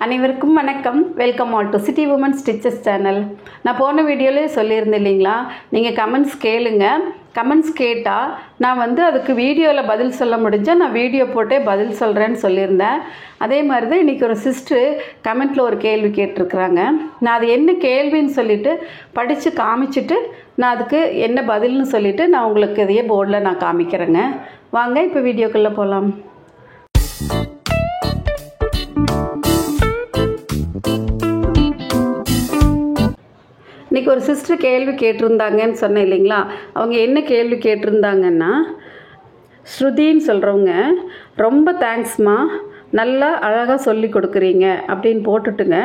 அனைவருக்கும் வணக்கம். Welcome all to City Women Stitches channel. நான் போன வீடியோவிலே சொல்லியிருந்தேன் இல்லைங்களா, நீங்கள் கமெண்ட்ஸ் கேளுங்க. கமெண்ட்ஸ் கேட்டால் நான் அதுக்கு வீடியோவில் பதில் சொல்ல முடிஞ்சால் நான் வீடியோ போட்டே பதில் சொல்கிறேன்னு சொல்லியிருந்தேன். அதே மாதிரி தான் இன்றைக்கி ஒரு சிஸ்டர் கமெண்ட்டில் ஒரு கேள்வி கேட்டிருக்கிறாங்க. நான் அது என்ன கேள்வின்னு சொல்லிவிட்டு படித்து காமிச்சிட்டு நான் அதுக்கு என்ன பதில்னு சொல்லிவிட்டு நான் உங்களுக்கு இதையே போர்டில் நான் காமிக்கிறேங்க. வாங்க இப்போ வீடியோக்குள்ளே போகலாம். இன்றைக்கி ஒரு சிஸ்டர் கேள்வி கேட்டிருந்தாங்கன்னு சொன்னேன் இல்லைங்களா. அவங்க என்ன கேள்வி கேட்டிருந்தாங்கன்னா, ஸ்ருதின்னு சொல்கிறவங்க ரொம்ப தேங்க்ஸ்மா, நல்லா அழகாக சொல்லி கொடுக்குறீங்க அப்படின்னு போட்டுட்டுங்க.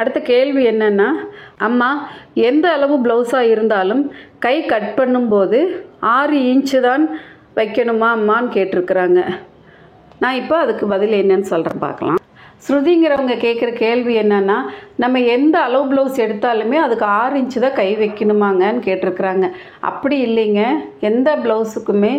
அடுத்த கேள்வி என்னென்னா, அம்மா எந்த அளவு ப்ளவுஸாக இருந்தாலும் கை கட் பண்ணும்போது 6 இன்ச்சு தான் வைக்கணுமா அம்மான்னு கேட்டிருக்கிறாங்க. நான் இப்போ அதுக்கு பதில் என்னன்னு சொல்கிறேன், பார்க்கலாம். ஸ்ருதிங்கிறவங்க கேட்குற கேள்வி என்னென்னா, நம்ம எந்த அளவு ப்ளவுஸ் எடுத்தாலுமே அதுக்கு 6 இன்ச்சு தான் கை வைக்கணுமாங்கன்னு கேட்டிருக்கிறாங்க. அப்படி இல்லைங்க. எந்த ப்ளவுஸுக்குமே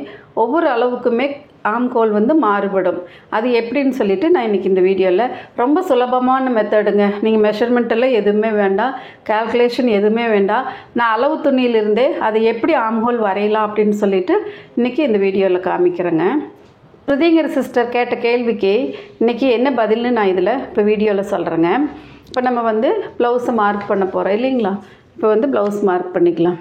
ஒவ்வொரு அளவுக்குமே ஆம்கோல் மாறுபடும். அது எப்படின்னு சொல்லிட்டு நான் இன்றைக்கி இந்த வீடியோவில் ரொம்ப சுலபமான மெத்தடுங்க. நீங்கள் மெஷர்மெண்ட் எல்லாம் எதுவுமே வேண்டாம், கால்குலேஷன் எதுவுமே வேண்டாம். நான் அளவு துணியிலிருந்தே அதை எப்படி ஆம்ஹோல் வரையலாம் அப்படின்னு சொல்லிட்டு இன்றைக்கி இந்த வீடியோவில் காமிக்கிறேங்க. ஸ்ருதிங்கிற சிஸ்டர் கேட்ட கேள்விக்கு இன்றைக்கி என்ன பதில்னு நான் இதில் இப்போ வீடியோவில் சொல்கிறேங்க. இப்போ நம்ம ப்ளவுஸை மார்க் பண்ண போகிறோம் இல்லைங்களா. இப்போ ப்ளவுஸ் மார்க் பண்ணிக்கலாம்.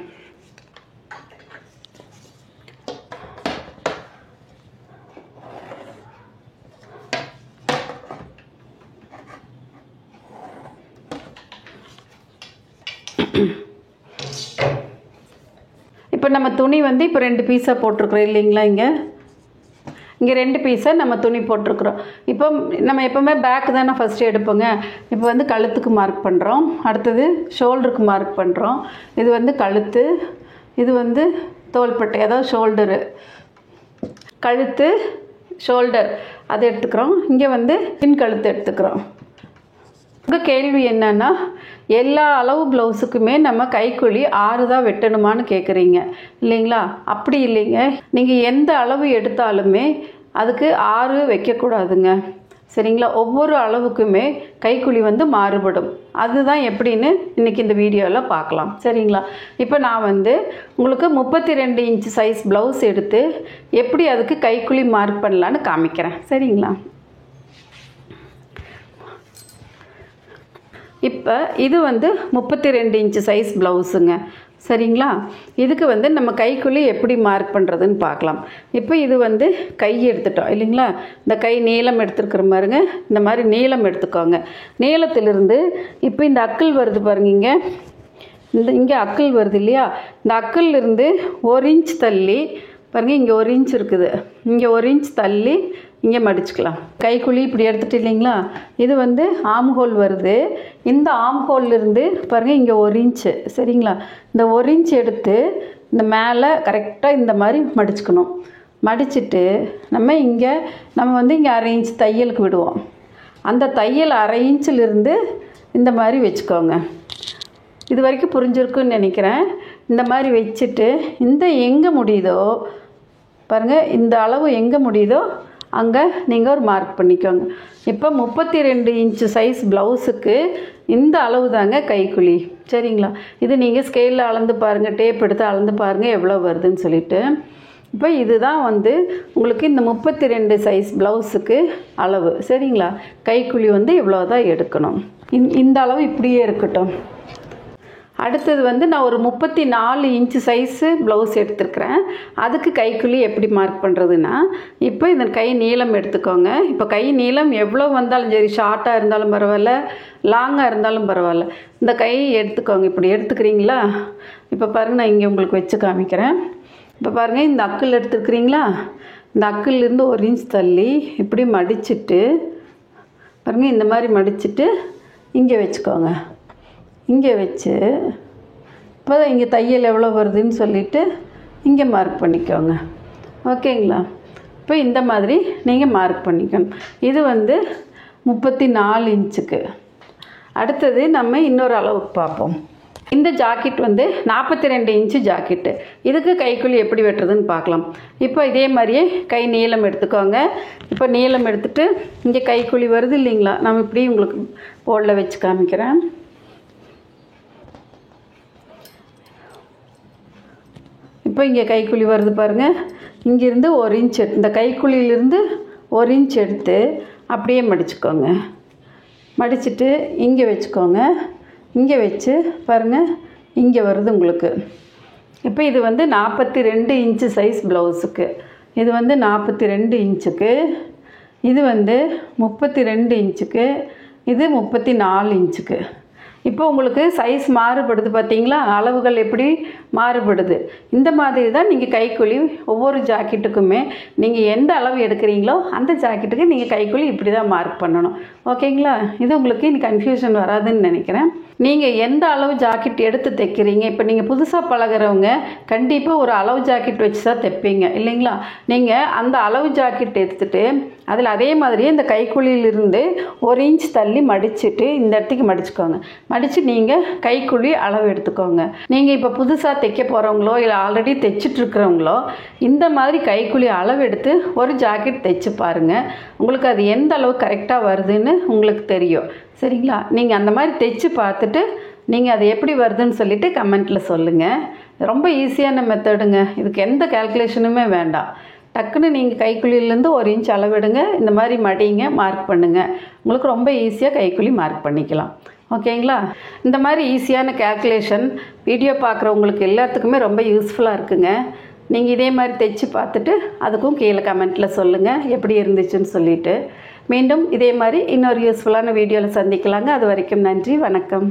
இப்போ நம்ம துணி இப்போ 2 பீஸாக போட்டிருக்குறோம் இல்லைங்களா. இங்கே 2 பீஸை நம்ம துணி போட்டிருக்குறோம். இப்போ நம்ம எப்போவுமே பேக் தானே ஃபஸ்ட்டு எடுப்போங்க. இப்போ கழுத்துக்கு மார்க் பண்ணுறோம், அடுத்தது ஷோல்டருக்கு மார்க் பண்ணுறோம். இது கழுத்து, இது தோள்பட்டை, அதாவது ஷோல்டரு, கழுத்து ஷோல்டர் அதை எடுத்துக்கிறோம். இங்கே பின் கழுத்து எடுத்துக்கிறோம். உங்கள் கேள்வி என்னென்னா, எல்லா அளவு ப்ளவுஸுக்குமே நம்ம கைக்குழி 6 தான் வெட்டணுமான்னு கேட்குறீங்க இல்லைங்களா. அப்படி இல்லைங்க. நீங்கள் எந்த அளவு எடுத்தாலுமே அதுக்கு 6 வைக்கக்கூடாதுங்க, சரிங்களா. ஒவ்வொரு அளவுக்குமே கைக்குழி மாறுபடும். அதுதான் எப்படின்னு இன்றைக்கி இந்த வீடியோவில் பார்க்கலாம், சரிங்களா. இப்போ நான் உங்களுக்கு 32 இன்ச்சு சைஸ் ப்ளவுஸ் எடுத்து எப்படி அதுக்கு கைக்குழி மார்க் பண்ணலான்னு காமிக்கிறேன், சரிங்களா. இப்போ இது 32 இன்ச்சு சைஸ் ப்ளவுஸுங்க, சரிங்களா. இதுக்கு நம்ம கைக்குழி எப்படி மார்க் பண்ணுறதுன்னு பார்க்கலாம். இப்போ இது கை எடுத்துட்டோம் இல்லைங்களா. இந்த கை நீளம் எடுத்துருக்குற பாருங்க, இந்த மாதிரி நீளம் எடுத்துக்கோங்க. நீளத்திலிருந்து இப்போ இந்த அக்கிள் வருது பாருங்க, இங்கே அக்கிள் வருது இல்லையா. இந்த அக்கிள்லேருந்து 1 இன்ச் தள்ளி பாருங்கள், இங்கே 1 இன்ச் இருக்குது, இங்கே 1 இன்ச் தள்ளி இங்கே மடிச்சுக்கலாம். கைக்குழி இப்படி எடுத்துகிட்டு இல்லைங்களா. இது ஆம்ஹோல் வருது. இந்த ஆம்ஹோல்லேருந்து பாருங்கள் இங்கே 1 இன்ச்சு, சரிங்களா. இந்த 1 இன்ச் எடுத்து இந்த மேலே கரெக்டாக இந்த மாதிரி மடிச்சுக்கணும். மடிச்சுட்டு நம்ம இங்கே இங்கே 1/2 இன்ச் தையலுக்கு விடுவோம். அந்த தையல் 1/2 இன்ச்சிலிருந்து இந்த மாதிரி வச்சுக்கோங்க. இது வரைக்கும் புரிஞ்சிருக்குன்னு நினைக்கிறேன். இந்த மாதிரி வச்சுட்டு இந்த எங்கே முடியுதோ பாருங்கள், இந்த அளவு எங்கே முடியுதோ அங்கே நீங்கள் ஒரு மார்க் பண்ணிக்கோங்க. இப்போ 32 இன்ச்சு சைஸ் ப்ளவுஸுக்கு இந்த அளவு தாங்க கைக்குழி, சரிங்களா. இது நீங்கள் ஸ்கேலில் அளந்து பாருங்கள், டேப் எடுத்து அளந்து பாருங்கள் எவ்வளோ வருதுன்னு சொல்லிட்டு. இப்போ இதுதான் உங்களுக்கு இந்த 32 சைஸ் ப்ளவுஸுக்கு அளவு, சரிங்களா. கைக்குழி இவ்வளோ தான் எடுக்கணும். இந்த அளவு இப்படியே இருக்கட்டும். அடுத்தது நான் ஒரு 34 இன்ச்சு சைஸு ப்ளவுஸ் எடுத்துருக்கிறேன். அதுக்கு கைக்குழி எப்படி மார்க் பண்ணுறதுன்னா, இப்போ இந்த கை நீளம் எடுத்துக்கோங்க. இப்போ கை நீளம் எவ்வளோ வந்தாலும் சரி, ஷார்ட்டாக இருந்தாலும் பரவாயில்ல, லாங்காக இருந்தாலும் பரவாயில்ல, இந்த கை எடுத்துக்கோங்க. இப்படி எடுத்துக்கிறீங்களா. இப்போ பாருங்கள், நான் இங்கே உங்களுக்கு வச்சு காமிக்கிறேன். இப்போ பாருங்கள், இந்த அக்கிள் எடுத்துருக்குறீங்களா. இந்த அக்கிள்லேருந்து 1 இன்ச் தள்ளி இப்படி மடிச்சுட்டு பாருங்கள், இந்த மாதிரி மடிச்சுட்டு இங்கே வச்சுக்கோங்க. இங்கே வச்சு இப்போ இங்கே தையல் எவ்வளோ வருதுன்னு சொல்லிவிட்டு இங்கே மார்க் பண்ணிக்கோங்க, ஓகேங்களா. இப்போ இந்த மாதிரி நீங்கள் மார்க் பண்ணிக்கணும். இது 34 இன்ச்சுக்கு. அடுத்தது நம்ம இன்னொரு அளவுக்கு பார்ப்போம். இந்த ஜாக்கெட் வந்து 42 இன்ச்சு ஜாக்கெட்டு. இதுக்கு கைக்குழி எப்படி வெட்டுறதுன்னு பார்க்கலாம். இப்போ இதே மாதிரியே கை நீளம் எடுத்துக்கோங்க. இப்போ நீளம் எடுத்துகிட்டு இங்கே கைக்குழி வருது இல்லைங்களா, நான் இப்படி உங்களுக்கு போர்டில் வச்சு காமிக்கிறேன். இப்போ இங்கே கைக்குழி வருது பாருங்கள். இங்கேருந்து 1 இன்ச் இந்த கைக்குழியிலேருந்து 1 இன்ச் எடுத்து அப்படியே மடிச்சுக்கோங்க. மடிச்சுட்டு இங்கே வச்சுக்கோங்க. இங்கே வச்சு பாருங்கள், இங்கே வருது உங்களுக்கு. இப்போ இது வந்து 42 இன்ச்சு சைஸ் ப்ளவுஸுக்கு. இது வந்து 42 இன்ச்சுக்கு, இது வந்து 32 இன்ச்சுக்கு, இது 34 இன்ச்சுக்கு. இப்போ உங்களுக்கு சைஸ் மாறுபடுது பார்த்தீங்களா, அளவுகள் எப்படி மாறுபடுது. இந்த மாதிரி தான் நீங்கள் கைக்குழி ஒவ்வொரு ஜாக்கெட்டுக்குமே நீங்கள் எந்த அளவு எடுக்கிறீங்களோ அந்த ஜாக்கெட்டுக்கு நீங்கள் கைக்குழி இப்படி தான் மார்க் பண்ணணும். ஓகேங்களா? இது உங்களுக்கு இன்னும் கன்ஃபியூஷன் வராதுன்னு நினைக்கிறேன். நீங்கள் எந்த அளவு ஜாக்கெட் எடுத்து தைக்கிறீங்க, இப்போ நீங்கள் புதுசாக பழகிறவங்க கண்டிப்பாக ஒரு அளவு ஜாக்கெட் வச்சு தான் தைப்பீங்க இல்லைங்களா. நீங்கள் அந்த அளவு ஜாக்கெட் எடுத்துகிட்டு அதில் அதே மாதிரியே இந்த கைக்குழியிலிருந்து 1 இன்ச் தள்ளி மடிச்சுட்டு இந்த இடத்துக்கு மடிச்சுக்கோங்க. மடித்து நீங்கள் கைக்குழி அளவு எடுத்துக்கோங்க. நீங்கள் இப்போ புதுசாக தைக்க போகிறவங்களோ இல்லை ஆல்ரெடி தைச்சிட்ருக்கிறவங்களோ இந்த மாதிரி கைக்குழி அளவு எடுத்து ஒரு ஜாக்கெட் தைச்சு பாருங்கள். உங்களுக்கு அது எந்த அளவு கரெக்டாக வருதுன்னு உங்களுக்கு தெரியும். சரிங்களா? நீங்கள் அந்த மாதிரி தைச்சு பார்த்துட்டு நீங்கள் அது எப்படி வருதுன்னு சொல்லிவிட்டு கமெண்ட்டில் சொல்லுங்கள். ரொம்ப ஈஸியான மெத்தடுங்க. இதுக்கு எந்த கால்குலேஷனுமே வேண்டாம். டக்குன்னு நீங்கள் கைக்குழியிலேருந்து 1 இன்ச் அளவெடுங்க, இந்த மாதிரி மடிங்க, மார்க் பண்ணுங்கள். உங்களுக்கு ரொம்ப ஈஸியாக கைக்குழி மார்க் பண்ணிக்கலாம். ஓகேங்களா? இந்த மாதிரி ஈஸியான கால்குலேஷன் வீடியோ பார்க்குறவங்களுக்கு எல்லாத்துக்குமே ரொம்ப யூஸ்ஃபுல்லாக இருக்குங்க. நீங்கள் இதே மாதிரி தைச்சு பார்த்துட்டு அதுக்கும் கீழே கமெண்ட்டில் சொல்லுங்கள் எப்படி இருந்துச்சுன்னு சொல்லிவிட்டு. மீண்டும் இதே மாதிரி இன்னொரு யூஸ்ஃபுல்லான வீடியோவில் சந்திக்கலாங்க. அது வரைக்கும் நன்றி, வணக்கம்.